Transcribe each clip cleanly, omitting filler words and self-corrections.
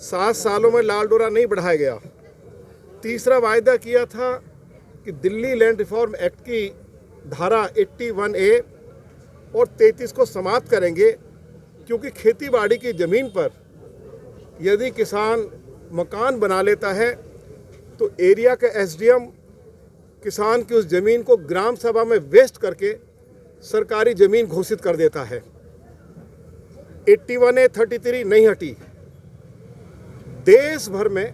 7 सालों में लाल डोरा नहीं बढ़ाया गया। तीसरा वायदा किया था कि दिल्ली लैंड रिफॉर्म एक्ट की धारा 81A और 33 को समाप्त करेंगे, क्योंकि खेती बाड़ी की ज़मीन पर यदि किसान मकान बना लेता है तो एरिया का एसडीएम किसान की उस ज़मीन को ग्राम सभा में वेस्ट करके सरकारी ज़मीन घोषित कर देता है। 81A 33 नहीं हटी। देश भर में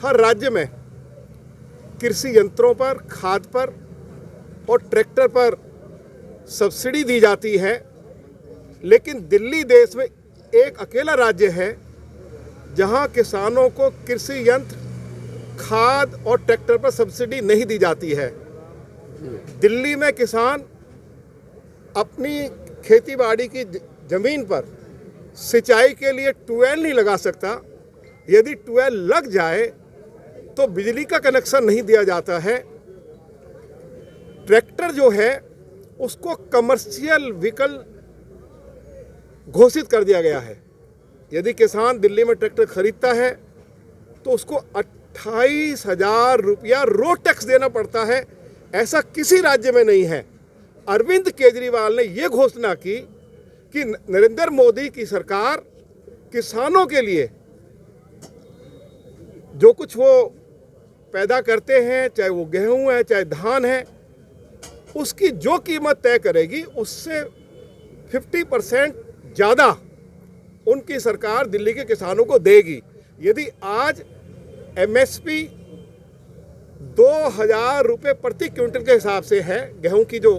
हर राज्य में कृषि यंत्रों पर, खाद पर और ट्रैक्टर पर सब्सिडी दी जाती है, लेकिन दिल्ली देश में एक अकेला राज्य है जहां किसानों को कृषि यंत्र, खाद और ट्रैक्टर पर सब्सिडी नहीं दी जाती है। दिल्ली में किसान अपनी खेतीबाड़ी की ज़मीन पर सिंचाई के लिए ट्यूबवेल नहीं लगा सकता। यदि ट्यूबवेल लग जाए तो बिजली का कनेक्शन नहीं दिया जाता है। ट्रैक्टर जो है उसको कमर्शियल व्हीकल घोषित कर दिया गया है। यदि किसान दिल्ली में ट्रैक्टर खरीदता है तो उसको 28,000 रुपया रोड टैक्स देना पड़ता है। ऐसा किसी राज्य में नहीं है। अरविंद केजरीवाल ने ये घोषणा की कि नरेंद्र मोदी की सरकार किसानों के लिए जो कुछ वो पैदा करते हैं, चाहे वो गेहूं है, चाहे धान है, उसकी जो कीमत तय करेगी उससे 50% ज़्यादा उनकी सरकार दिल्ली के किसानों को देगी। यदि आज एमएसपी 2,000 रुपये प्रति क्विंटल के हिसाब से है, गेहूं की जो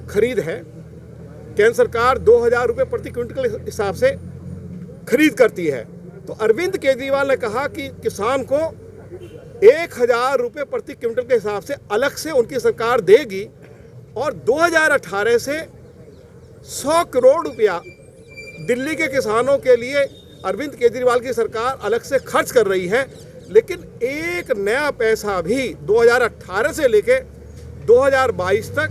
खरीद है, केंद्र सरकार 2,000 रुपये प्रति क्विंटल के हिसाब से खरीद करती है, तो अरविंद केजरीवाल ने कहा कि किसान को 1,000 रुपये प्रति क्विंटल के हिसाब से अलग से उनकी सरकार देगी और 2018 से 100 करोड़ रुपया दिल्ली के किसानों के लिए अरविंद केजरीवाल की सरकार अलग से खर्च कर रही है। लेकिन एक नया पैसा भी 2018 से लेकर 2022 तक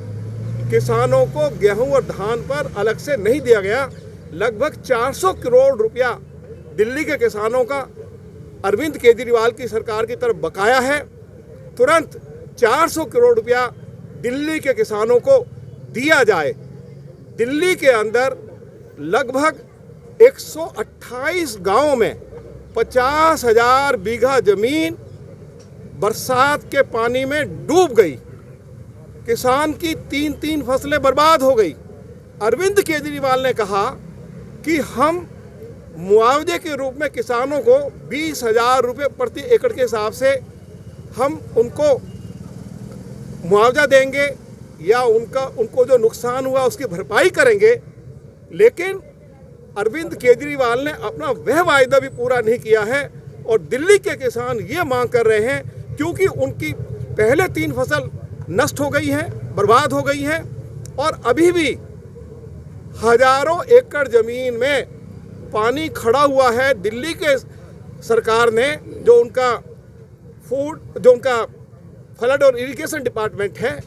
किसानों को गेहूं और धान पर अलग से नहीं दिया गया। लगभग 400 करोड़ रुपया दिल्ली के किसानों का अरविंद केजरीवाल की सरकार की तरफ बकाया है। तुरंत 400 करोड़ रुपया दिल्ली के किसानों को दिया जाए। दिल्ली के अंदर लगभग 128 गांवों में 50,000 बीघा जमीन बरसात के पानी में डूब गई। किसान की 3 फसलें बर्बाद हो गई। अरविंद केजरीवाल ने कहा कि हम मुआवजे के रूप में किसानों को 20,000 रुपये प्रति एकड़ के हिसाब से हम उनको मुआवजा देंगे या उनको जो नुकसान हुआ उसकी भरपाई करेंगे। लेकिन अरविंद केजरीवाल ने अपना वह वायदा भी पूरा नहीं किया है और दिल्ली के किसान ये मांग कर रहे हैं, क्योंकि उनकी पहले 3 फसल नष्ट हो गई हैं, बर्बाद हो गई हैं और अभी भी हजारों एकड़ ज़मीन में पानी खड़ा हुआ है। दिल्ली के सरकार ने जो उनका फ्लड और इरिगेशन डिपार्टमेंट है,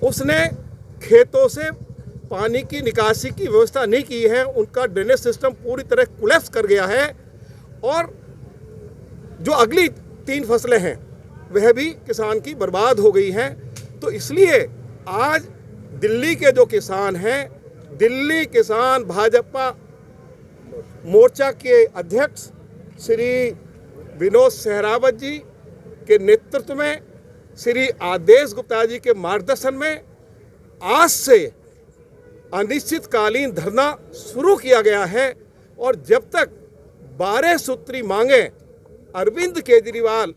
उसने खेतों से पानी की निकासी की व्यवस्था नहीं की है। उनका ड्रेनेज सिस्टम पूरी तरह कोलैप्स कर गया है और जो अगली 3 फसलें हैं वह भी किसान की बर्बाद हो गई हैं। तो इसलिए आज दिल्ली के जो किसान हैं, दिल्ली किसान भाजपा मोर्चा के अध्यक्ष श्री विनोद सहरावत जी के नेतृत्व में, श्री आदेश गुप्ता जी के मार्गदर्शन में आज से अनिश्चितकालीन धरना शुरू किया गया है और जब तक 12 सूत्री मांगें अरविंद केजरीवाल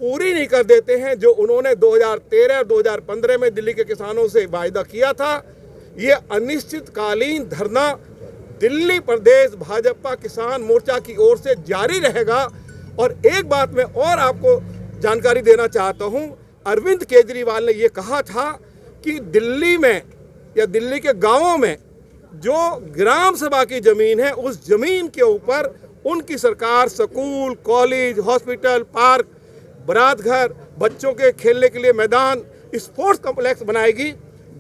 पूरी नहीं कर देते हैं, जो उन्होंने 2013 और 2015 में दिल्ली के किसानों से वायदा किया था, ये अनिश्चितकालीन धरना दिल्ली प्रदेश भाजपा किसान मोर्चा की ओर से जारी रहेगा। और एक बात मैं और आपको जानकारी देना चाहता हूं, अरविंद केजरीवाल ने ये कहा था कि दिल्ली में या दिल्ली के गांवों में जो ग्राम सभा की ज़मीन है, उस ज़मीन के ऊपर उनकी सरकार स्कूल, कॉलेज, हॉस्पिटल, पार्क, बारात घर, बच्चों के खेलने के लिए मैदान, स्पोर्ट्स कॉम्प्लेक्स बनाएगी,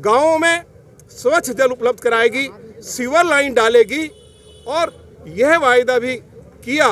गांवों में स्वच्छ जल उपलब्ध कराएगी, सीवर लाइन डालेगी और यह वायदा भी किया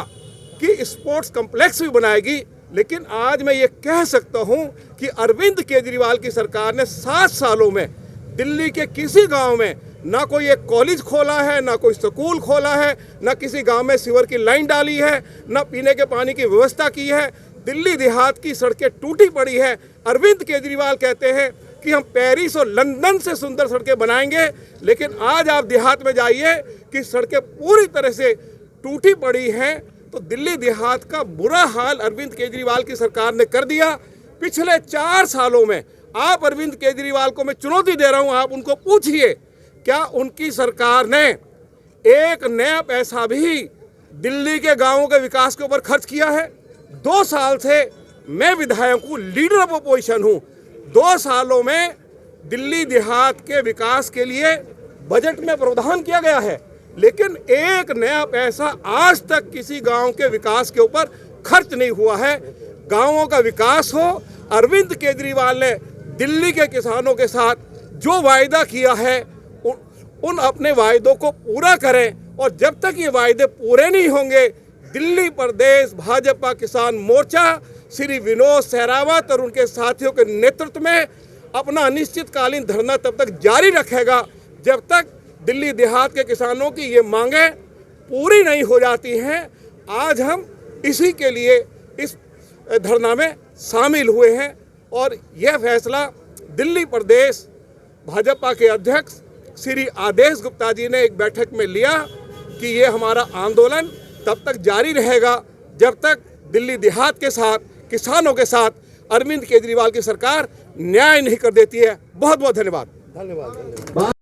कि स्पोर्ट्स कॉम्प्लेक्स भी बनाएगी। लेकिन आज मैं ये कह सकता हूँ कि अरविंद केजरीवाल की सरकार ने 7 सालों में दिल्ली के किसी गांव में ना कोई एक कॉलेज खोला है, ना कोई स्कूल खोला है, ना किसी गांव में सीवर की लाइन डाली है, ना पीने के पानी की व्यवस्था की है। दिल्ली देहात की सड़कें टूटी पड़ी है। अरविंद केजरीवाल कहते हैं कि हम पेरिस और लंदन से सुंदर सड़कें बनाएंगे, लेकिन आज आप देहात में जाइए कि सड़कें पूरी तरह से टूटी पड़ी हैं। तो दिल्ली देहात का बुरा हाल अरविंद केजरीवाल की सरकार ने कर दिया। पिछले 4 सालों में आप अरविंद केजरीवाल को मैं चुनौती दे रहा हूं, आप उनको पूछिए क्या उनकी सरकार ने एक नया पैसा भी दिल्ली के गांवों के विकास के ऊपर खर्च किया है? 2 साल से मैं विधायक हूं, लीडर ऑफ अपोजिशन हूं। 2 सालों में दिल्ली देहात के विकास के लिए बजट में प्रावधान किया गया है, लेकिन एक नया पैसा आज तक किसी गांव के विकास के ऊपर खर्च नहीं हुआ है। गांवों का विकास हो। अरविंद केजरीवाल ने दिल्ली के किसानों के साथ जो वायदा किया है उन अपने वायदों को पूरा करें, और जब तक ये वायदे पूरे नहीं होंगे दिल्ली प्रदेश भाजपा किसान मोर्चा श्री विनोद सहरावत और उनके साथियों के नेतृत्व में अपना अनिश्चितकालीन धरना तब तक जारी रखेगा जब तक दिल्ली देहात के किसानों की ये मांगें पूरी नहीं हो जाती हैं। आज हम इसी के लिए इस धरना में शामिल हुए हैं और यह फैसला दिल्ली प्रदेश भाजपा के अध्यक्ष श्री आदेश गुप्ता जी ने एक बैठक में लिया कि ये हमारा आंदोलन तब तक जारी रहेगा जब तक दिल्ली देहात के साथ किसानों के साथ अरविंद केजरीवाल की सरकार न्याय नहीं कर देती है। बहुत बहुत धन्यवाद।